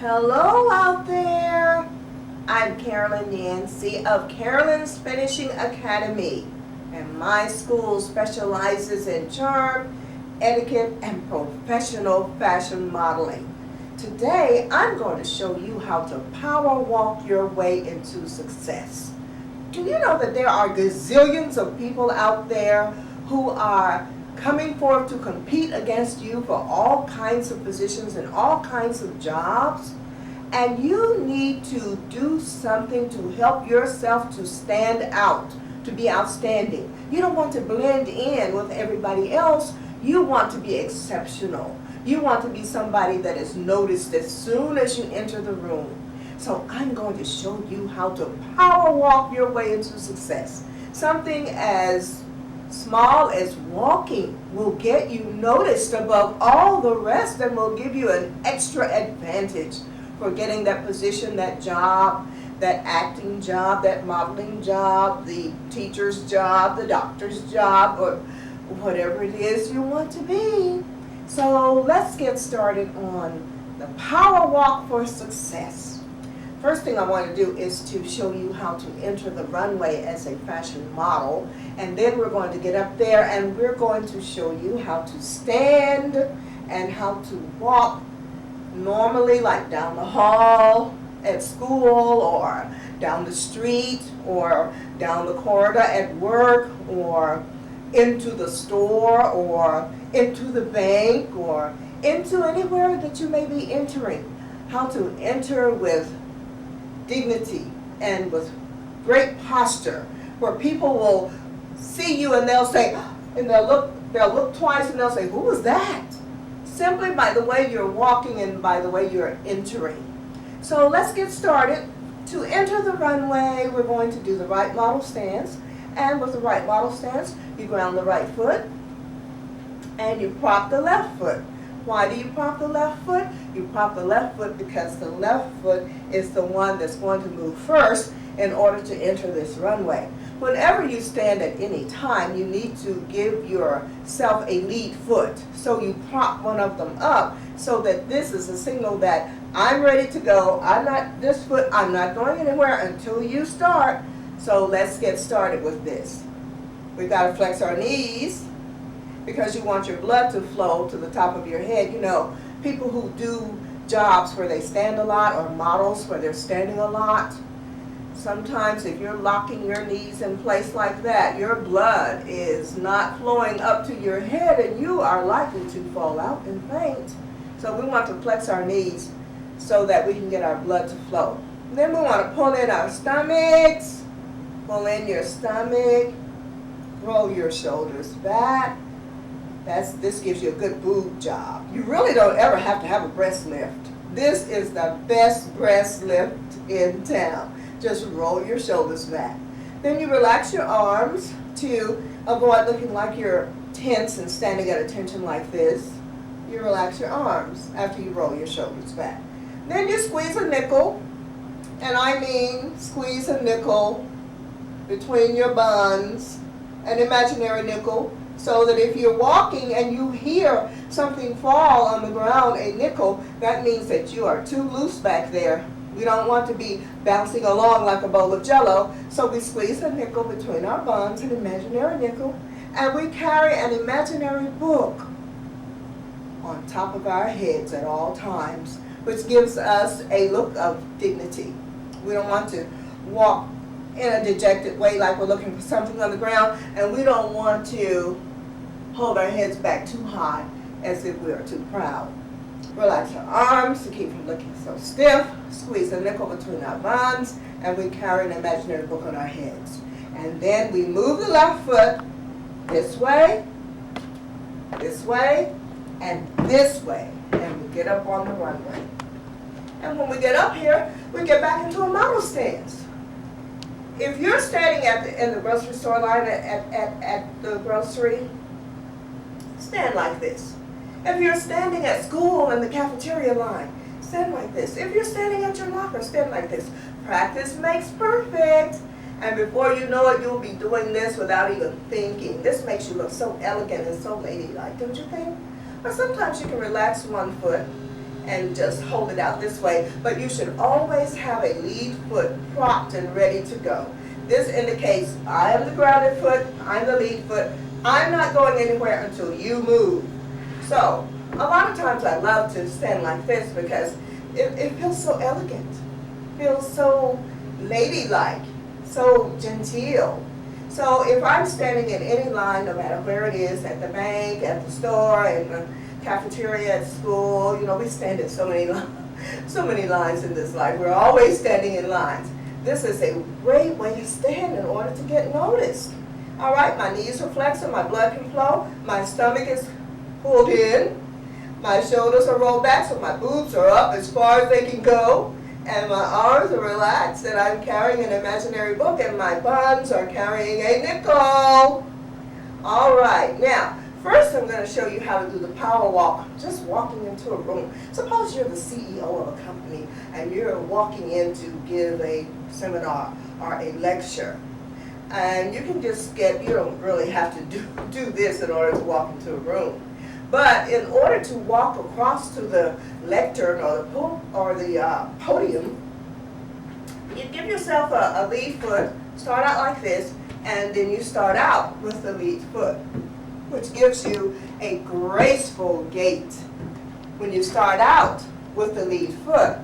Hello out there. I'm Carolyn Yancy of Carolyn's Finishing Academy, and my school specializes in charm, etiquette, and professional fashion modeling. Today, I'm going to show you how to power walk your way into success. Do you know that there are gazillions of people out there who are coming forth to compete against you for all kinds of positions and all kinds of jobs? And you need to do something to help yourself to stand out, to be outstanding. You don't want to blend in with everybody else. You want to be exceptional. You want to be somebody that is noticed as soon as you enter the room. So I'm going to show you how to power walk your way into success. Something as small as walking will get you noticed above all the rest and will give you an extra advantage for getting that position, that job, that acting job, that modeling job, the teacher's job, the doctor's job, or whatever it is you want to be. So let's get started on the power walk for success. First thing I want to do is to show you how to enter the runway as a fashion model, and then we're going to get up there and we're going to show you how to stand and how to walk normally, like down the hall at school, or down the street, or down the corridor at work, or into the store, or into the bank, or into anywhere that you may be entering. How to enter with dignity and with great posture, where people will see you and they'll say, and they'll look twice and they'll say, "Who was that?" Simply by the way you're walking and by the way you're entering. So let's get started. To enter the runway, we're going to do the right model stance. And with the right model stance, you ground the right foot and you prop the left foot. Why do you prop the left foot? You prop the left foot because the left foot is the one that's going to move first in order to enter this runway. Whenever you stand at any time, you need to give yourself a lead foot. So you prop one of them up so that this is a signal that I'm ready to go. I'm not going anywhere until you start. So let's get started with this. We've got to flex our knees because you want your blood to flow to the top of your head. You know, people who do jobs where they stand a lot, or models where they're standing a lot, sometimes if you're locking your knees in place like that, your blood is not flowing up to your head and you are likely to fall out and faint. So we want to flex our knees so that we can get our blood to flow. Then we want to pull in our stomachs. Pull in your stomach. Roll your shoulders back. This gives you a good boob job. You really don't ever have to have a breast lift. This is the best breast lift in town. Just roll your shoulders back. Then you relax your arms to avoid looking like you're tense and standing at attention like this. You relax your arms after you roll your shoulders back. Then you squeeze a nickel, and I mean squeeze a nickel between your buns, an imaginary nickel, so that if you're walking and you hear something fall on the ground, a nickel, that means that you are too loose back there. We don't want to be bouncing along like a bowl of jello, so we squeeze a nickel between our buns, an imaginary nickel, and we carry an imaginary book on top of our heads at all times, which gives us a look of dignity. We don't want to walk in a dejected way like we're looking for something on the ground, and we don't want to hold our heads back too high as if we are too proud. Relax our arms to keep from looking so stiff. Squeeze a nickel between our buns, and we carry an imaginary book on our heads. And then we move the left foot this way, and this way, and we get up on the runway. And when we get up here, we get back into a model stance. If you're standing in the grocery store line at the grocery, stand like this. If you're standing at school in the cafeteria line, stand like this. If you're standing at your locker, stand like this. Practice makes perfect. And before you know it, you'll be doing this without even thinking. This makes you look so elegant and so ladylike, don't you think? Or sometimes you can relax one foot and just hold it out this way. But you should always have a lead foot propped and ready to go. This indicates I am the grounded foot, I'm the lead foot. I'm not going anywhere until you move. So a lot of times I love to stand like this because it feels so elegant, feels so ladylike, so genteel. So if I'm standing in any line, no matter where it is, at the bank, at the store, in the cafeteria, at school, you know, we stand in so many lines in this life. We're always standing in lines. This is a great way to stand in order to get noticed. All right, my knees are flexed and my blood can flow. My stomach is pulled in. My shoulders are rolled back so my boobs are up as far as they can go. And my arms are relaxed and I'm carrying an imaginary book and my buns are carrying a nickel. All right, now, first I'm going to show you how to do the power walk, just walking into a room. Suppose you're the CEO of a company and you're walking in to give a seminar or a lecture. And you can just you don't really have to do this in order to walk into a room. But in order to walk across to the lectern or the podium, you give yourself a lead foot, start out like this, and then you start out with the lead foot, which gives you a graceful gait. When you start out with the lead foot,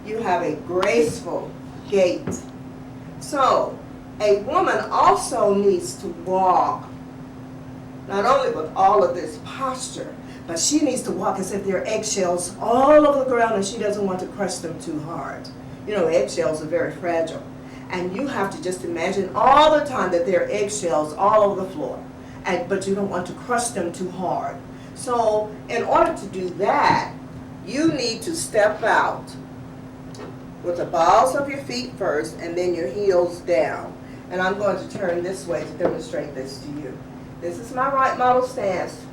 you have a graceful gait. So, a woman also needs to walk not only with all of this posture, but she needs to walk as if there are eggshells all over the ground and she doesn't want to crush them too hard. You know, eggshells are very fragile. And you have to just imagine all the time that there are eggshells all over the floor. But you don't want to crush them too hard. So in order to do that, you need to step out with the balls of your feet first and then your heels down. And I'm going to turn this way to demonstrate this to you. This is my right model stance.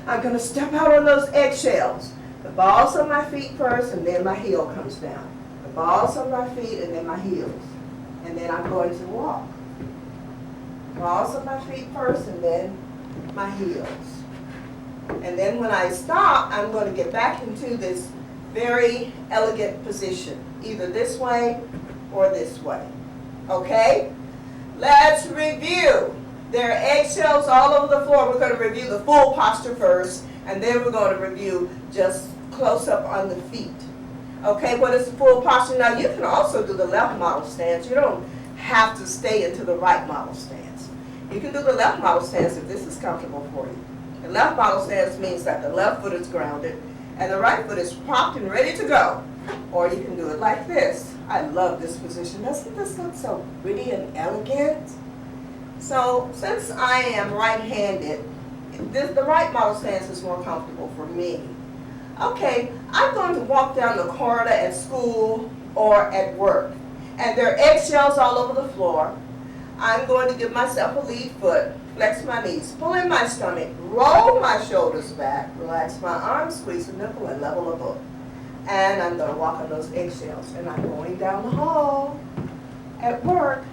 I'm going to step out on those eggshells. The balls of my feet first, and then my heel comes down. The balls of my feet, and then my heels. And then I'm going to walk. Balls of my feet first, and then my heels. And then when I stop, I'm going to get back into this very elegant position, either this way or this way. Okay? Let's review. There are eggshells all over the floor. We're going to review the full posture first, and then we're going to review just close up on the feet. Okay, what is the full posture? Now, you can also do the left model stance. You don't have to stay into the right model stance. You can do the left model stance if this is comfortable for you. The left model stance means that the left foot is grounded, and the right foot is propped and ready to go. Or you can do it like this. I love this position. Doesn't this look so pretty and elegant? So, since I am right-handed, the right model stance is more comfortable for me. Okay, I'm going to walk down the corridor at school or at work, and there are eggshells all over the floor. I'm going to give myself a lead foot, flex my knees, pull in my stomach, roll my shoulders back, relax my arms, squeeze the nipple, and level a book. And I'm going to walk on those eggshells, and I'm going down the hall at work.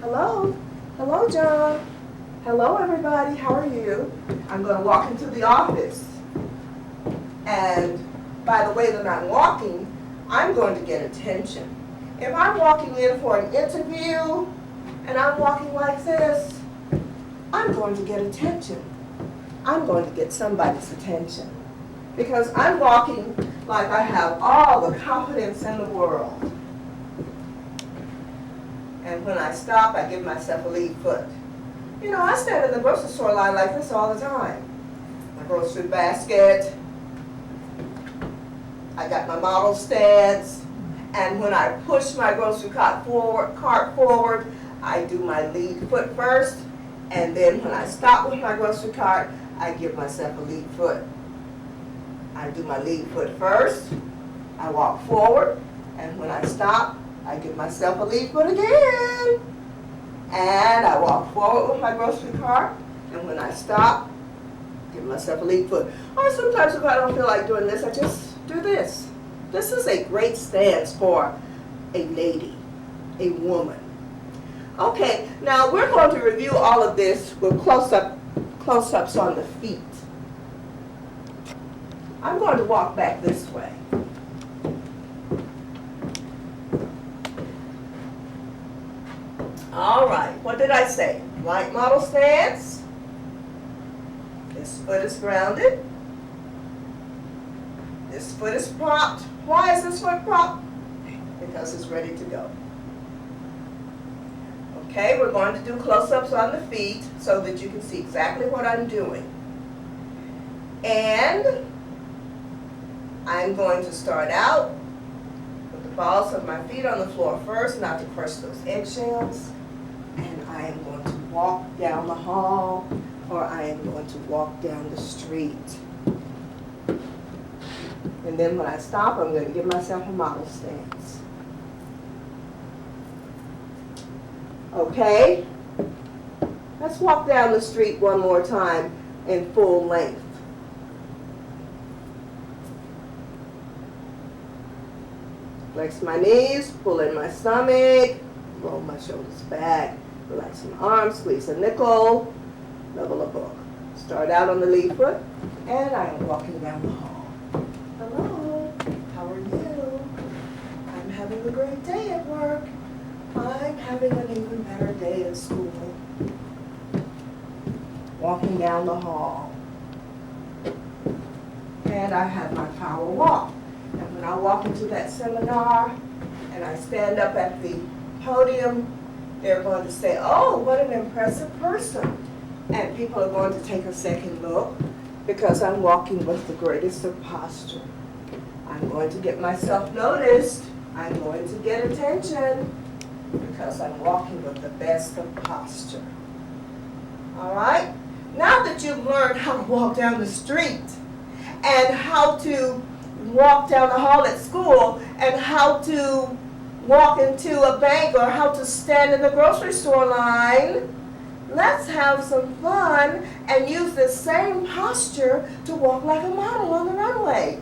Hello? Hello, John. Hello, everybody. How are you? I'm going to walk into the office. And by the way that I'm walking, I'm going to get attention. If I'm walking in for an interview and I'm walking like this, I'm going to get attention. I'm going to get somebody's attention. Because I'm walking like I have all the confidence in the world. And when I stop, I give myself a lead foot. You know, I stand in the grocery store line like this all the time. My grocery basket, I got my model stance, and when I push my grocery cart forward, I do my lead foot first, and then when I stop with my grocery cart, I give myself a lead foot. I do my lead foot first, I walk forward, and when I stop, I give myself a lead foot again. And I walk forward with my grocery cart, and when I stop, give myself a lead foot. Or sometimes if I don't feel like doing this, I just do this. This is a great stance for a lady, a woman. Okay, now we're going to review all of this with close-ups on the feet. I'm going to walk back this way. what did I say? Light model stance. This foot is grounded. This foot is propped. Why is this foot propped? Because it's ready to go. Okay, we're going to do close-ups on the feet so that you can see exactly what I'm doing. And I'm going to start out with the balls of my feet on the floor first, not to crush those eggshells. And I am going to walk down the hall, or I am going to walk down the street. And then when I stop, I'm going to give myself a model stance. Okay? Let's walk down the street one more time in full length. Flex my knees, pull in my stomach, roll my shoulders back, relax my arms, squeeze a nickel, level a book. Start out on the lead foot, and I am walking down the hall. Hello, how are you? I'm having a great day at work. I'm having an even better day at school. Walking down the hall. And I have my power walk. And when I walk into that seminar and I stand up at the podium, they're going to say, oh, what an impressive person. And people are going to take a second look because I'm walking with the greatest of posture. I'm going to get myself noticed. I'm going to get attention because I'm walking with the best of posture. All right? Now that you've learned how to walk down the street and how to walk down the hall at school and how to walk into a bank or how to stand in the grocery store line, let's have some fun and use the same posture to walk like a model on the runway.